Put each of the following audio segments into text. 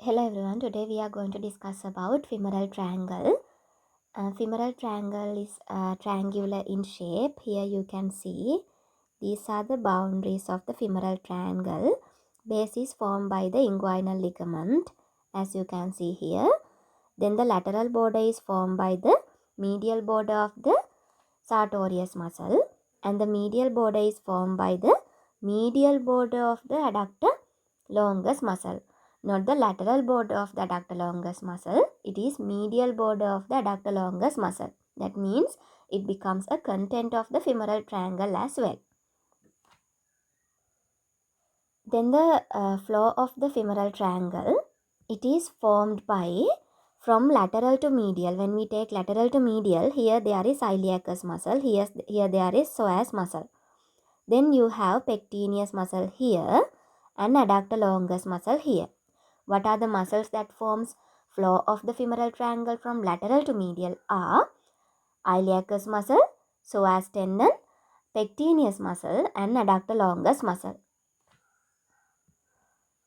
Hello everyone, today we are going to discuss about femoral triangle. Femoral triangle is triangular in shape. Here you can see these are the boundaries of the femoral triangle. Base is formed by the inguinal ligament, as you can see here. Then the lateral border is formed by the medial border of the sartorius muscle, and the medial border is formed by the medial border of the adductor longus muscle, not the lateral border of the adductor longus muscle. It is medial border of the adductor longus muscle. That means it becomes a content of the femoral triangle as well. Then the flow of the femoral triangle, it is formed by from lateral to medial. When we take lateral to medial, here there is iliacus muscle, here there is psoas muscle. Then you have pectineus muscle here and adductor longus muscle here. What are the muscles that forms flow of the femoral triangle from lateral to medial are iliacus muscle, psoas tendon, pectineus muscle and adductor longus muscle.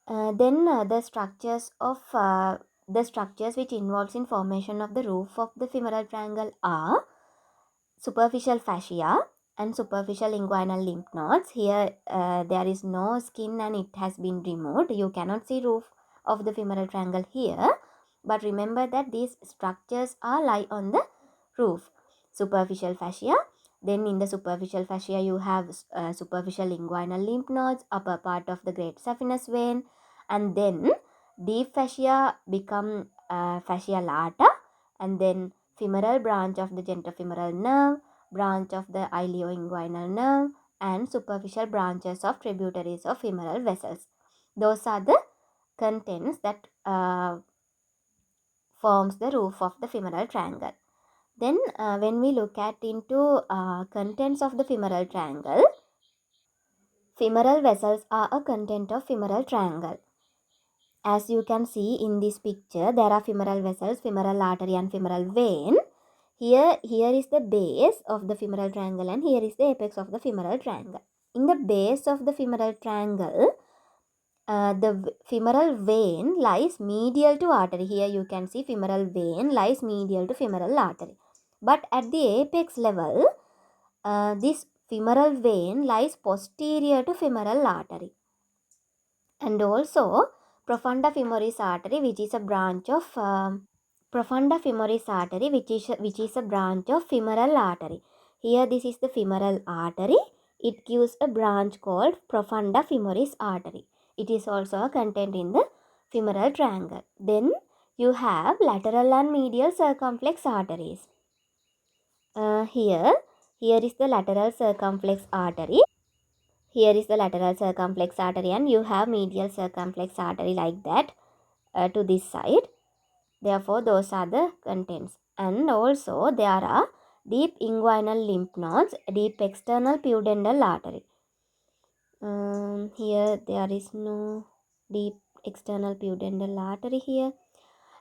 Then the structures which involves in formation of the roof of the femoral triangle are superficial fascia and superficial inguinal lymph nodes. Here there is no skin and it has been removed. You cannot see roof of the femoral triangle here, but remember that these structures are lie on the roof. Superficial fascia, then in the superficial fascia you have superficial inguinal lymph nodes, upper part of the great saphenous vein, and then deep fascia become fascia lata, and then femoral branch of the genitofemoral nerve, branch of the ilioinguinal nerve, and superficial branches of tributaries of femoral vessels. Those are the contents that forms the roof of the femoral triangle. Then when we look at into contents of the femoral triangle, femoral vessels are a content of femoral triangle. As you can see in this picture, there are femoral vessels, femoral artery and femoral vein. Here is the base of the femoral triangle and here is the apex of the femoral triangle. In the base of the femoral triangle, the femoral vein lies medial to artery. Here you can see femoral vein lies medial to femoral artery. But at the apex level, this femoral vein lies posterior to femoral artery. And also profunda femoris artery, which is a branch of profunda femoris artery, which is a branch of femoral artery. Here this is the femoral artery. It gives a branch called profunda femoris artery. It is also a content in the femoral triangle. Then you have lateral and medial circumflex arteries. Here is the lateral circumflex artery. Here is the lateral circumflex artery and you have medial circumflex artery like that to this side. Therefore, those are the contents. And also there are deep inguinal lymph nodes, deep external pudendal artery. Here there is no deep external pudendal artery here.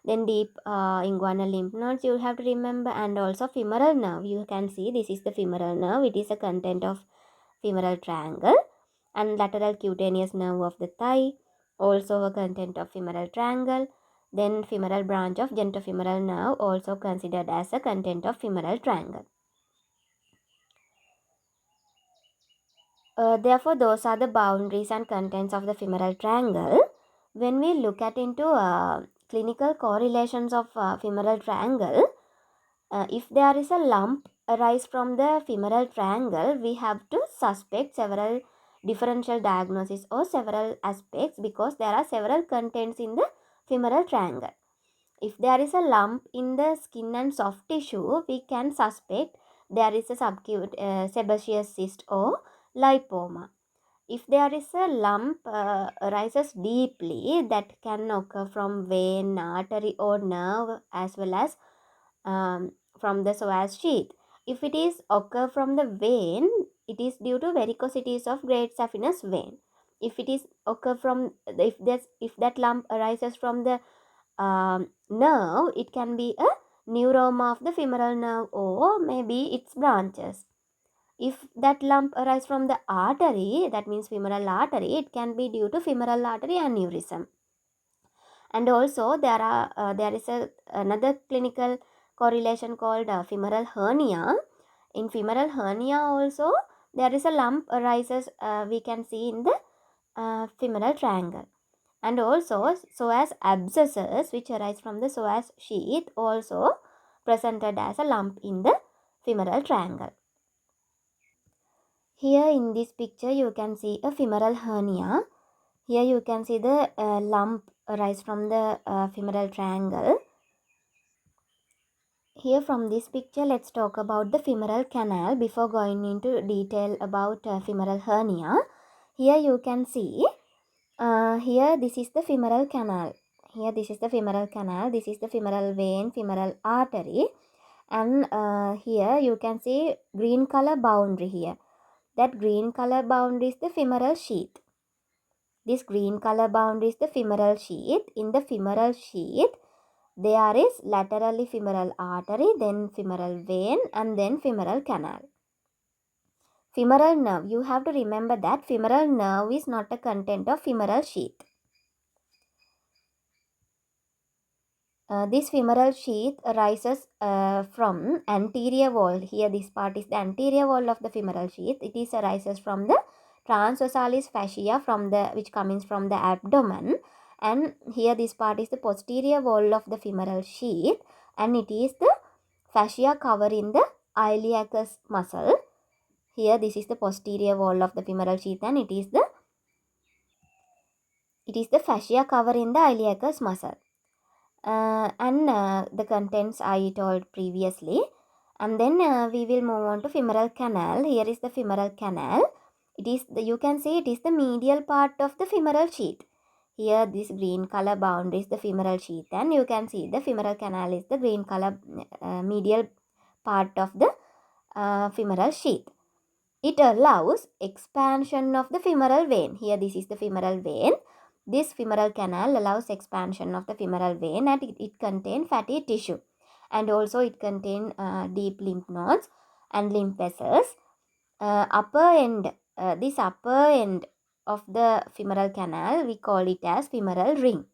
Then deep inguinal lymph nodes you have to remember, and also femoral nerve. You can see this is the femoral nerve. It is a content of femoral triangle. And lateral cutaneous nerve of the thigh, also a content of femoral triangle. Then femoral branch of genitofemoral nerve, also considered as a content of femoral triangle. Therefore, those are the boundaries and contents of the femoral triangle. When we look at into clinical correlations of femoral triangle, if there is a lump arise from the femoral triangle, we have to suspect several differential diagnosis or several aspects, because there are several contents in the femoral triangle. If there is a lump in the skin and soft tissue, we can suspect there is a subacute sebaceous cyst or lipoma. If there is a lump arises deeply, that can occur from vein, artery or nerve, as well as from the psoas sheath. If it is occur from the vein, it is due to varicosities of great saphenous vein. If it is occur from if that lump arises from the nerve, it can be a neuroma of the femoral nerve or maybe its branches. If that lump arises from the artery, that means femoral artery, it can be due to femoral artery aneurysm. And also there is another clinical correlation called femoral hernia. In femoral hernia also there is a lump arises, we can see in the femoral triangle. And also psoas abscesses which arise from the psoas sheath also presented as a lump in the femoral triangle. Here in this picture you can see a femoral hernia. Here you can see the lump arise from the femoral triangle. Here from this picture, let's talk about the femoral canal before going into detail about femoral hernia. Here you can see, here this is the femoral canal. Here this is the femoral canal. This is the femoral vein, femoral artery. And here you can see green color boundary here. That green color boundary is the femoral sheath. This green color boundary is the femoral sheath. In the femoral sheath, there is laterally femoral artery, then femoral vein, and then femoral canal. Femoral nerve. You have to remember that femoral nerve is not a content of femoral sheath. This femoral sheath arises from anterior wall. Here this part is the anterior wall of the femoral sheath. It is arises from the transversalis fascia from the which comes from the abdomen, and here this part is the posterior wall of the femoral sheath, and it is the fascia covering the iliacus muscle. Here this is the posterior wall of the femoral sheath, and it is the fascia covering the iliacus muscle. And the contents I told previously. And then we will move on to femoral canal. Here is the femoral canal. It is you can see it is the medial part of the femoral sheath. Here this green color boundary is the femoral sheath, and you can see the femoral canal is the green color medial part of the femoral sheath. It allows expansion of the femoral vein. Here this is the femoral vein. This femoral canal allows expansion of the femoral vein, and it contains fatty tissue, and also it contains deep lymph nodes and lymph vessels. This upper end of the femoral canal, we call it as femoral ring.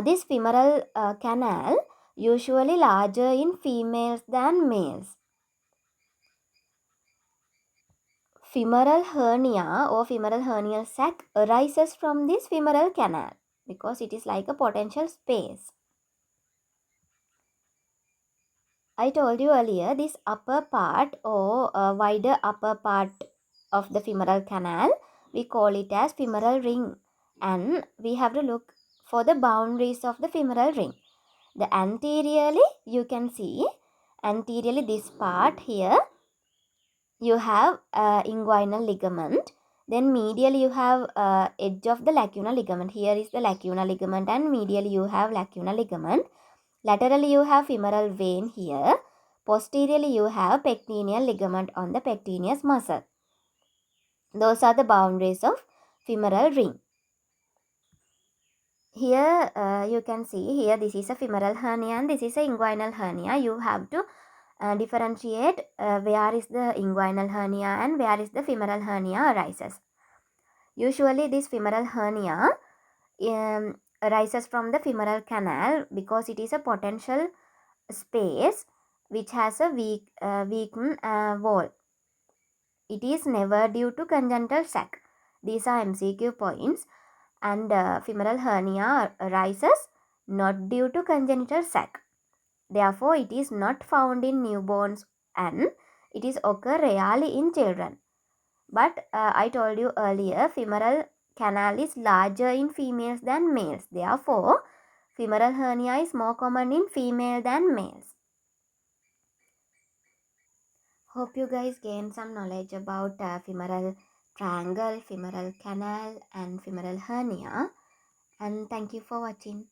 This femoral canal usually larger in females than males. Femoral hernia or femoral hernial sac arises from this femoral canal because it is like a potential space. I told you earlier, this upper part or wider upper part of the femoral canal, we call it as femoral ring, and we have to look for the boundaries of the femoral ring. The anteriorly you can see, anteriorly this part here, you have inguinal ligament. Then medially you have edge of the lacunar ligament. Here is the lacunar ligament, and medially you have lacunar ligament. Laterally you have femoral vein here. Posteriorly you have pectineal ligament on the pectineus muscle. Those are the boundaries of femoral ring. Here you can see, here this is a femoral hernia and this is a inguinal hernia. You have to differentiate where is the inguinal hernia and where is the femoral hernia arises. Usually this femoral hernia arises from the femoral canal because it is a potential space which has a weakened wall. It is never due to congenital sac. These are MCQ points. And femoral hernia arises not due to congenital sac. Therefore, it is not found in newborns and it is occur rarely in children. But I told you earlier, femoral canal is larger in females than males. Therefore, femoral hernia is more common in female than males. Hope you guys gain some knowledge about femoral triangle, femoral canal and femoral hernia. And thank you for watching.